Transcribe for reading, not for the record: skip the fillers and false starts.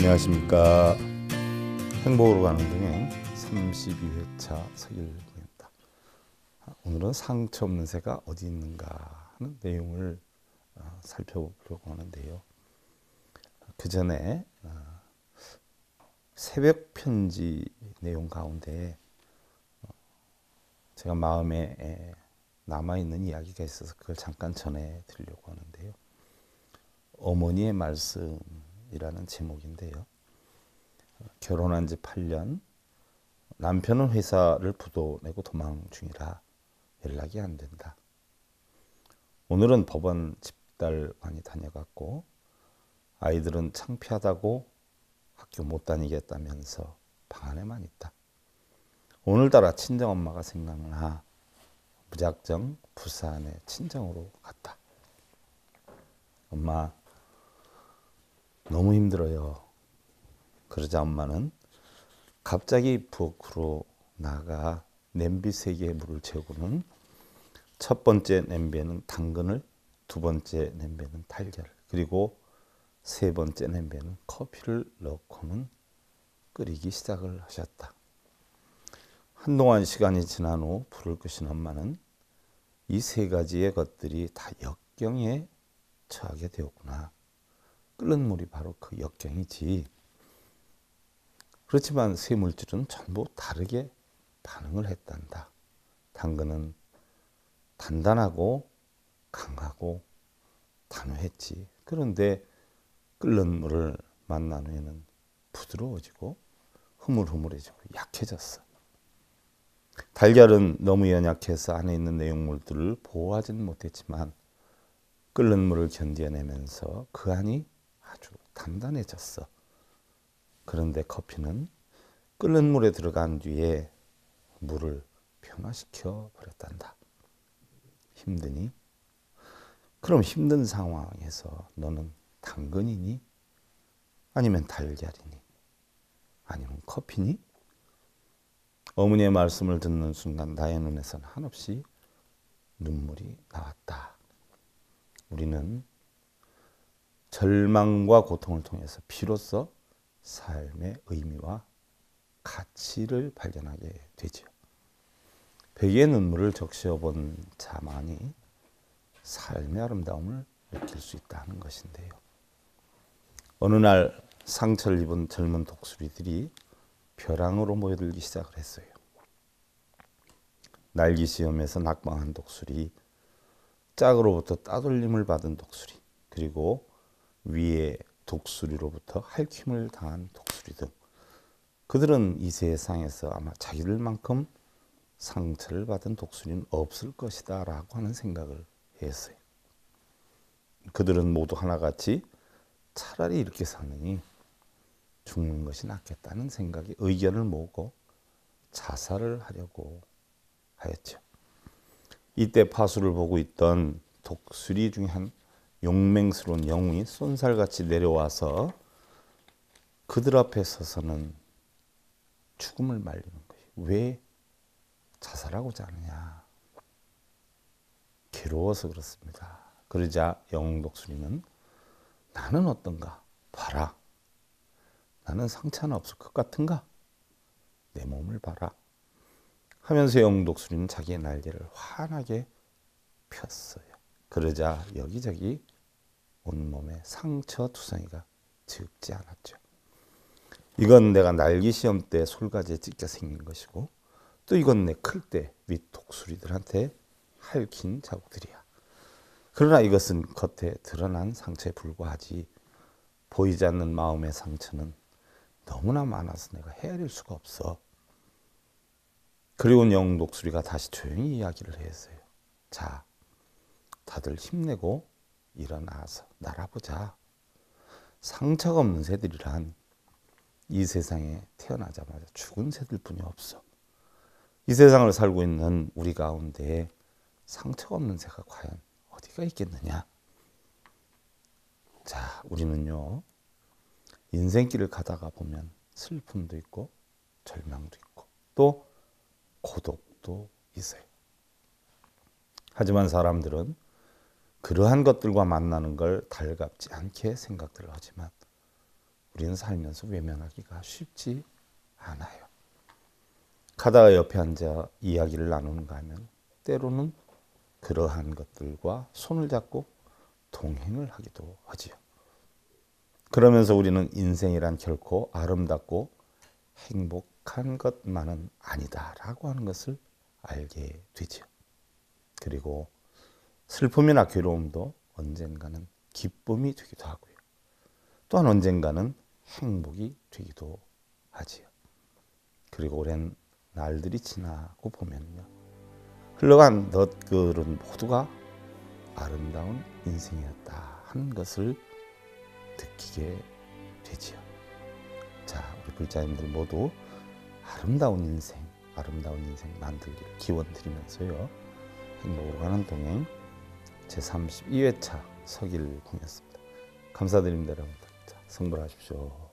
안녕하십니까. 행복으로 가는 동행 32회차 서길동입니다. 오늘은 상처 없는 새가 어디 있는가 하는 내용을 살펴보려고 하는데요. 그 전에 새벽 편지 내용 가운데 제가 마음에 남아있는 이야기가 있어서 그걸 잠깐 전해드리려고 하는데요. 어머니의 말씀이라는 제목인데요. 결혼한 지 8년, 남편은 회사를 부도내고 도망 중이라 연락이 안 된다. 오늘은 법원 집달관이 다녀갔고 아이들은 창피하다고 학교 못 다니겠다면서 방 안에만 있다. 오늘따라 친정엄마가 생각나 무작정 부산에 친정으로 갔다. 엄마, 너무 힘들어요. 그러자 엄마는 갑자기 부엌으로 나가 냄비 3개에 물을 채우고는 첫 번째 냄비에는 당근을, 두 번째 냄비에는 달걀, 그리고 세 번째 냄비에는 커피를 넣고는 끓이기 시작을 하셨다. 한동안 시간이 지난 후 불을 끄신 엄마는 이 3가지의 것들이 다 역경에 처하게 되었구나. 끓는 물이 바로 그 역경이지. 그렇지만 세 물질은 전부 다르게 반응을 했단다. 당근은 단단하고 강하고 단호했지. 그런데 끓는 물을 만난 후에는 부드러워지고 흐물흐물해지고 약해졌어. 달걀은 너무 연약해서 안에 있는 내용물들을 보호하지는 못했지만 끓는 물을 견뎌내면서 그 안이 아주 단단해졌어. 그런데 커피는 끓는 물에 들어간 뒤에 물을 변화시켜 버렸단다. 힘드니? 그럼 힘든 상황에서 너는 당근이니? 아니면 달걀이니? 아니면 커피니? 어머니의 말씀을 듣는 순간 나의 눈에서는 한없이 눈물이 나왔다. 우리는 절망과 고통을 통해서 비로소 삶의 의미와 가치를 발견하게 되죠. 베개의 눈물을 적셔 본 자만이 삶의 아름다움을 느낄 수 있다는 것인데요. 어느 날 상처를 입은 젊은 독수리들이 벼랑으로 모여들기 시작을 했어요. 날기 시험에서 낙방한 독수리, 짝으로부터 따돌림을 받은 독수리, 그리고 위에 독수리로부터 할퀴임을 당한 독수리 등 그들은 이 세상에서 아마 자기들만큼 상처를 받은 독수리는 없을 것이다 라고 하는 생각을 했어요. 그들은 모두 하나같이 차라리 이렇게 사느니 죽는 것이 낫겠다는 생각에 의견을 모으고 자살을 하려고 하였죠. 이때 파수를 보고 있던 독수리 중에 한 용맹스러운 영웅이 쏜살같이 내려와서 그들 앞에 서서는 죽음을 말리는 거예요. 왜 자살하고자 하느냐? 괴로워서 그렇습니다. 그러자 영웅 독수리는 나는 어떤가? 봐라. 나는 상처 하나 없을 것 같은가? 내 몸을 봐라. 하면서 영웅 독수리는 자기의 날개를 환하게 폈어요. 그러자 여기저기 온몸에 상처 투성이가 적지 않았죠. 이건 내가 날기 시험 때 솔가지에 찢겨 생긴 것이고 또 이건 내 클 때 윗 독수리들한테 핥힌 자국들이야. 그러나 이것은 겉에 드러난 상처에 불과하지 보이지 않는 마음의 상처는 너무나 많아서 내가 헤아릴 수가 없어. 그리고 영웅 독수리가 다시 조용히 이야기를 했어요. 자, 다들 힘내고 일어나서 날아보자. 상처가 없는 새들이란 이 세상에 태어나자마자 죽은 새들뿐이 없어. 이 세상을 살고 있는 우리 가운데 상처가 없는 새가 과연 어디가 있겠느냐? 자, 우리는요, 인생길을 가다가 보면 슬픔도 있고 절망도 있고 또 고독도 있어요. 하지만 사람들은 그러한 것들과 만나는 걸 달갑지 않게 생각들을 하지만 우리는 살면서 외면하기가 쉽지 않아요. 가다가 옆에 앉아 이야기를 나누는가 하면 때로는 그러한 것들과 손을 잡고 동행을 하기도 하지요. 그러면서 우리는 인생이란 결코 아름답고 행복한 것만은 아니다라고 하는 것을 알게 되지요. 그리고 슬픔이나 괴로움도 언젠가는 기쁨이 되기도 하고요. 또한 언젠가는 행복이 되기도 하지요. 그리고 오랜 날들이 지나고 보면요, 흘러간 넛들은 모두가 아름다운 인생이었다 하는 것을 느끼게 되지요. 자, 우리 불자님들 모두 아름다운 인생 만들기를 기원드리면서요, 행복으로 가는 동행 제32회차 서길공이었습니다. 감사드립니다, 여러분들. 자, 성불하십시오.